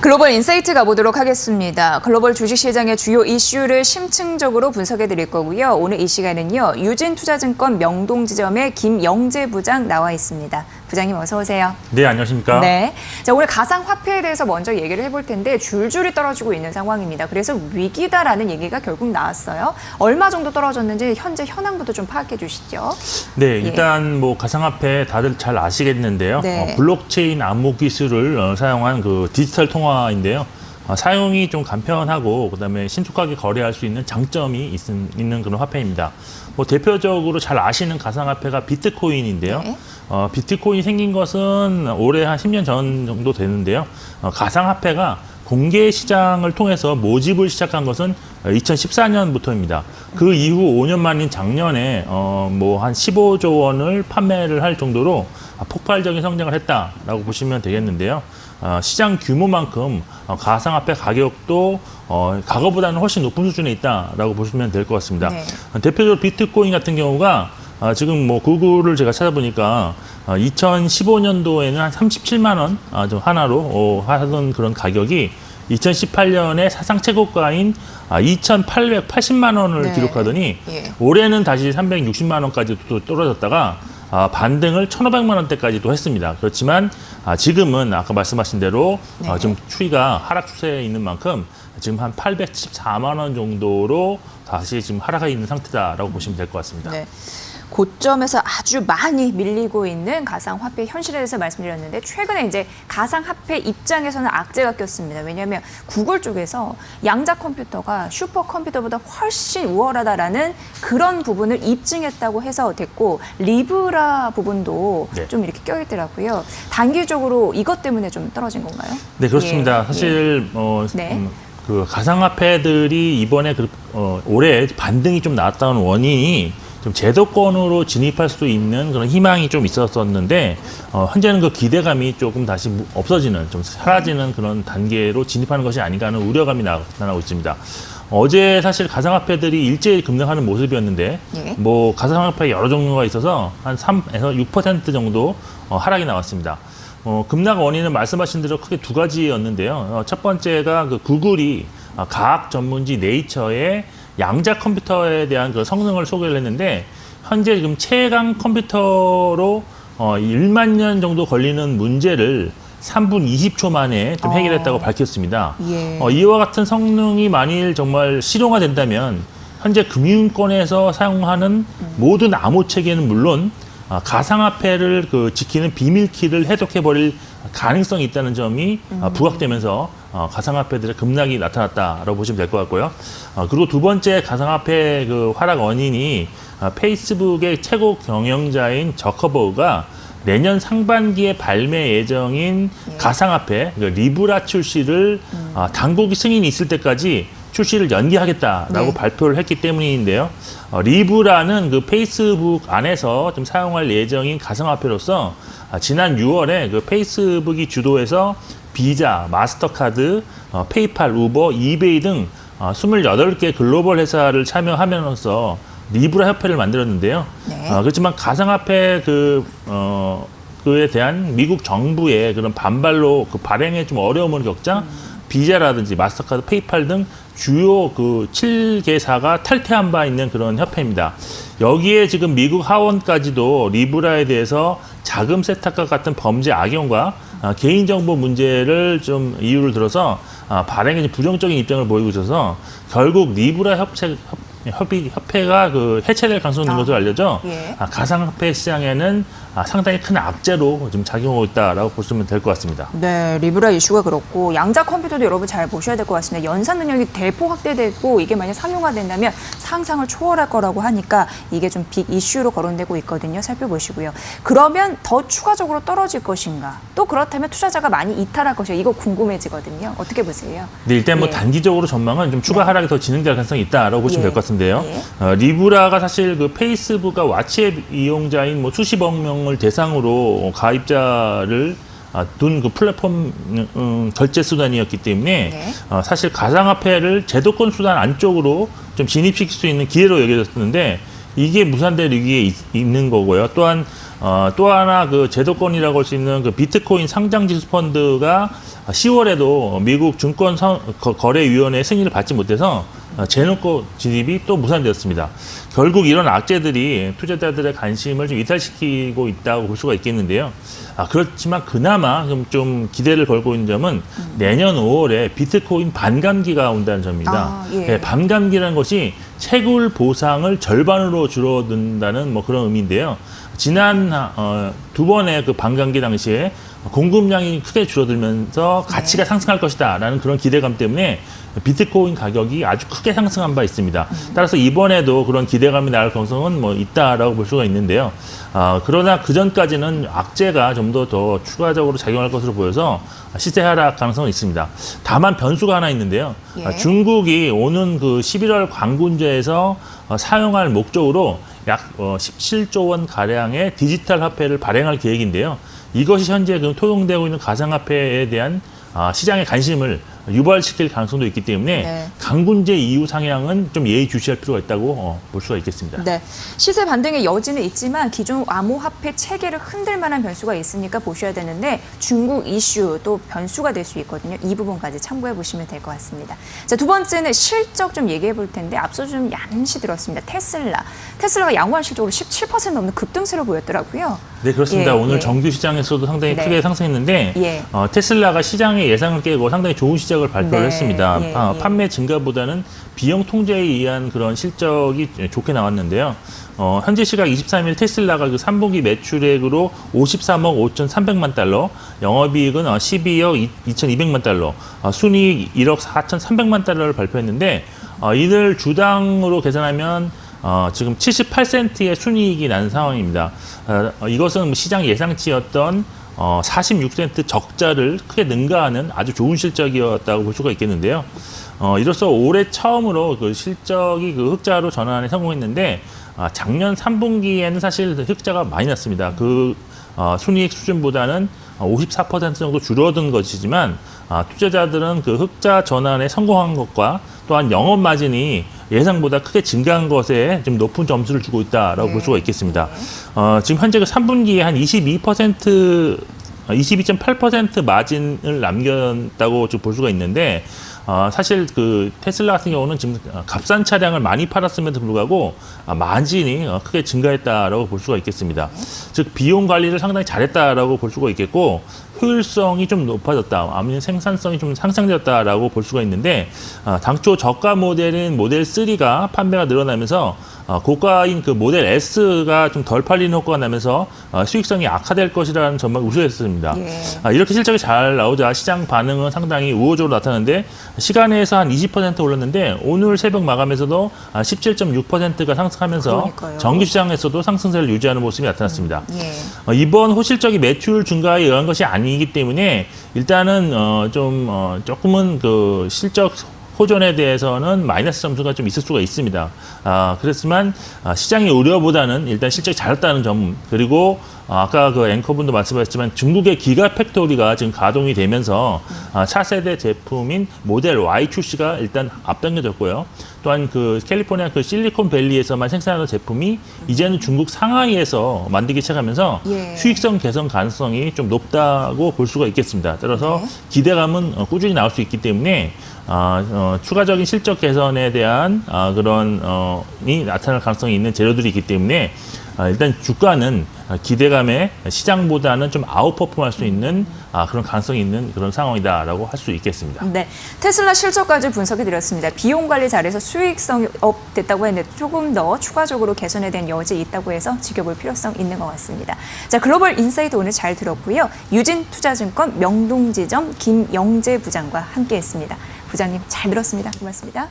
글로벌 인사이트 가보도록 하겠습니다. 글로벌 주식시장의 주요 이슈를 심층적으로 분석해 드릴 거고요. 오늘 이 시간은요. 유진투자증권 명동지점의 김영재 부장 나와 있습니다. 부장님 어서 오세요. 네, 안녕하십니까? 네. 자, 오늘 가상화폐에 대해서 먼저 얘기를 해볼 텐데 줄줄이 떨어지고 있는 상황입니다. 그래서 위기다라는 얘기가 결국 나왔어요. 얼마 정도 떨어졌는지 현재 현황부터 좀 파악해 주시죠. 네, 일단 뭐 가상화폐 다들 잘 아시겠는데요. 네. 블록체인 암호 기술을 사용한 그 디지털 통화인데요. 사용이 좀 간편하고 그다음에 신속하게 거래할 수 있는 장점이 있는 그런 화폐입니다. 뭐 대표적으로 잘 아시는 가상화폐가 비트코인인데요. 네. 비트코인이 생긴 것은 올해 한 10년 전 정도 되는데요. 가상화폐가 공개 시장을 통해서 모집을 시작한 것은 2014년부터입니다. 그 이후 5년 만인 작년에 뭐 한 15조 원을 판매를 할 정도로 폭발적인 성장을 했다라고 보시면 되겠는데요. 시장 규모만큼 가상화폐 가격도 과거보다는 훨씬 높은 수준에 있다라고 보시면 될 것 같습니다. 네. 대표적으로 비트코인 같은 경우가 지금 뭐 구글을 제가 찾아보니까 2015년도에는 한 37만 원 좀 하나로 하던 그런 가격이 2018년에 사상 최고가인 2,880만 원을 네. 기록하더니 예. 올해는 다시 360만 원까지 또 떨어졌다가 반등을 1,500만 원대까지도 했습니다. 그렇지만 지금은 아까 말씀하신 대로 네. 좀 추이가 하락 추세에 있는 만큼 지금 한 874만 원 정도로 다시 지금 하락해 있는 상태다라고 보시면 될 것 같습니다. 네. 고점에서 아주 많이 밀리고 있는 가상화폐 현실에 대해서 말씀드렸는데 최근에 이제 가상화폐 입장에서는 악재가 꼈습니다. 왜냐하면 구글 쪽에서 양자 컴퓨터가 슈퍼컴퓨터보다 훨씬 우월하다라는 그런 부분을 입증했다고 해서 됐고 리브라 부분도 네. 좀 이렇게 껴있더라고요. 단기적으로 이것 때문에 좀 떨어진 건가요? 네, 그렇습니다. 예, 사실 네. 그 가상화폐들이 이번에 올해 반등이 좀 나왔다는 원인이 좀 제도권으로 진입할 수 있는 그런 희망이 좀 있었었는데 현재는 그 기대감이 조금 다시 없어지는, 좀 사라지는 그런 단계로 진입하는 것이 아닌가 하는 우려감이 나타나고 있습니다. 어제 사실 가상화폐들이 일제히 급등하는 모습이었는데 예. 뭐 가상화폐 여러 종류가 있어서 한 3에서 6% 정도 하락이 나왔습니다. 급락 원인은 말씀하신 대로 크게 두 가지였는데요. 첫 번째가 그 구글이 과학 전문지 네이처에 양자 컴퓨터에 대한 그 성능을 소개를 했는데 현재 지금 최강 컴퓨터로 1만 년 정도 걸리는 문제를 3분 20초 만에 좀 해결했다고 밝혔습니다. 예. 이와 같은 성능이 만일 정말 실용화 된다면 현재 금융권에서 사용하는 모든 암호 체계는 물론 가상화폐를 지키는 비밀키를 해독해버릴 가능성이 있다는 점이 부각되면서 가상화폐들의 급락이 나타났다라고 보시면 될 것 같고요. 그리고 두 번째 가상화폐 그 하락 원인이 페이스북의 최고 경영자인 저커버그가 내년 상반기에 발매 예정인 가상화폐 리브라 출시를 당국이 승인이 있을 때까지 출시를 연기하겠다라고 네. 발표를 했기 때문인데요. 리브라는 그 페이스북 안에서 좀 사용할 예정인 가상화폐로서 지난 6월에 그 페이스북이 주도해서 비자, 마스터카드, 페이팔, 우버, 이베이 등 28개 글로벌 회사를 참여하면서 리브라 협회를 만들었는데요. 네. 그렇지만 가상화폐 그에 대한 미국 정부의 그런 반발로 그 발행에 좀 어려움을 겪자 비자라든지 마스터카드, 페이팔 등 주요 그 7개사가 탈퇴한 바 있는 그런 협회입니다. 여기에 지금 미국 하원까지도 리브라에 대해서 자금 세탁과 같은 범죄 악용과 개인정보 문제를 좀 이유를 들어서 발행에 부정적인 입장을 보이고 있어서 결국 리브라 협회가 그 해체될 가능성이 있는 것으로 알려져 예. 가상화폐 시장에는 상당히 큰 악재로 좀 작용하고 있다라고 보시면 될 것 같습니다. 네, 리브라 이슈가 그렇고 양자 컴퓨터도 여러분 잘 보셔야 될 것 같습니다. 연산 능력이 대폭 확대되고 이게 만약 상용화된다면 상상을 초월할 거라고 하니까 이게 좀 빅 이슈로 거론되고 있거든요. 살펴보시고요. 그러면 더 추가적으로 떨어질 것인가? 또 그렇다면 투자자가 많이 이탈할 것인가? 이거 궁금해지거든요. 어떻게 보세요? 네, 일단 뭐 예. 단기적으로 전망은 좀 추가 하락이 더 진행될 가능성이 있다라고 보시면 예. 될 것 같은데요. 예. 리브라가 사실 그 페이스북과 왓츠앱 이용자인 뭐 수십억 명을 대상으로 가입자를 둔 그 플랫폼 결제 수단이었기 때문에 네. 사실 가상화폐를 제도권 수단 안쪽으로 좀 진입시킬 수 있는 기회로 여겨졌는데 이게 무산될 위기에 있는 거고요. 또한 또 하나 그 제도권이라고 할 수 있는 그 비트코인 상장지수 펀드가 10월에도 미국 증권 거래위원회 승인을 받지 못해서 재놓고 진입이 또 무산되었습니다. 결국 이런 악재들이 투자자들의 관심을 좀 이탈시키고 있다고 볼 수가 있겠는데요. 그렇지만 그나마 좀 기대를 걸고 있는 점은 내년 5월에 비트코인 반감기가 온다는 점입니다. 예, 반감기라는 것이 채굴 보상을 절반으로 줄어든다는 뭐 그런 의미인데요. 지난 두 번의 그 반감기 당시에 공급량이 크게 줄어들면서 가치가 상승할 것이다라는 그런 기대감 때문에 비트코인 가격이 아주 크게 상승한 바 있습니다. 따라서 이번에도 그런 기대감이 나올 가능성은 뭐 있다라고 볼 수가 있는데요. 그러나 그 전까지는 악재가 좀 더 추가적으로 작용할 것으로 보여서 시세 하락 가능성은 있습니다. 다만 변수가 하나 있는데요. 중국이 오는 그 11월 광군제에서 사용할 목적으로 약 17조 원 가량의 디지털 화폐를 발행할 계획인데요. 이것이 현재 토용되고 있는 가상화폐에 대한 시장의 관심을 유발시킬 가능성도 있기 때문에 강군제 이후 상향은 좀 예의주시할 필요가 있다고 볼 수가 있겠습니다. 네, 시세 반등의 여지는 있지만 기존 암호화폐 체계를 흔들 만한 변수가 있으니까 보셔야 되는데 중국 이슈 또 변수가 될 수 있거든요. 이 부분까지 참고해 보시면 될 것 같습니다. 자, 두 번째는 실적 좀 얘기해 볼 텐데 앞서 좀 얌시 들었습니다. 테슬라가 양호한 실적으로 17% 넘는 급등세를 보였더라고요. 네, 그렇습니다. 오늘 정규 시장에서도 상당히 크게 상승했는데 테슬라가 시장의 예상을 깨고 상당히 좋은 시작을 발표를 했습니다. 판매 증가보다는 비용 통제에 의한 그런 실적이 좋게 나왔는데요. 현재 시각 23일 테슬라가 그 3분기 매출액으로 53억 5,300만 달러, 영업이익은 12억 2,200만 달러, 순이익 1억 4,300만 달러를 발표했는데 이들 주당으로 계산하면 지금 78센트의 순이익이 난 상황입니다. 이것은 시장 예상치였던 46센트 적자를 크게 능가하는 아주 좋은 실적이었다고 볼 수가 있겠는데요. 이로써 올해 처음으로 그 실적이 그 흑자로 전환에 성공했는데 작년 3분기에는 사실 흑자가 많이 났습니다. 그 순이익 수준보다는 54% 정도 줄어든 것이지만 투자자들은 그 흑자 전환에 성공한 것과 또한 영업 마진이 예상보다 크게 증가한 것에 좀 높은 점수를 주고 있다라고 볼 수가 있겠습니다. 지금 현재 그 3분기에 한 22.8% 마진을 남겼다고 좀 볼 수가 있는데 사실 그 테슬라 같은 경우는 지금 값싼 차량을 많이 팔았음에도 불구하고 마진이 크게 증가했다라고 볼 수가 있겠습니다. 즉 비용 관리를 상당히 잘했다라고 볼 수가 있겠고 효율성이 좀 높아졌다, 아니면 생산성이 좀 상승되었다라고 볼 수가 있는데 당초 저가 모델인 모델 3가 판매가 늘어나면서 고가인 그 모델 S가 좀 덜 팔리는 효과가 나면서 수익성이 악화될 것이라는 전망이 우세했습니다. 이렇게 실적이 잘 나오자 시장 반응은 상당히 우호적으로 나타났는데 시간에서 한 20% 올랐는데 오늘 새벽 마감에서도 17.6%가 상승하면서 정규 시장에서도 상승세를 유지하는 모습이 나타났습니다. 이번 호실적이 매출 증가에 의한 것이 아니기 때문에 일단은 조금은 그 실적 호전에 대해서는 마이너스 점수가 좀 있을 수가 있습니다. 그렇지만 시장의 우려보다는 일단 실적이 잘했다는 점, 그리고 아까 그 앵커분도 말씀하셨지만 중국의 기가 팩토리가 지금 가동이 되면서 차세대 제품인 모델 Y 출시가 일단 앞당겨졌고요. 또한 그 캘리포니아 그 실리콘밸리에서만 생산하는 제품이 이제는 중국 상하이에서 만들기 시작하면서 수익성 개선 가능성이 좀 높다고 볼 수가 있겠습니다. 따라서 기대감은 꾸준히 나올 수 있기 때문에 추가적인 실적 개선에 대한 이 나타날 가능성이 있는 재료들이 있기 때문에 일단 주가는 기대감에 시장보다는 좀 아웃퍼폼할 수 있는 그런 가능성이 있는 그런 상황이다라고 할 수 있겠습니다. 네, 테슬라 실적까지 분석해드렸습니다. 비용 관리 잘해서 수익성이 업됐다고 했는데 조금 더 추가적으로 개선에 대한 여지 있다고 해서 지켜볼 필요성 있는 것 같습니다. 자, 글로벌 인사이트 오늘 잘 들었고요. 유진투자증권 명동지점 김영재 부장과 함께했습니다. 부장님 잘 들었습니다. 고맙습니다.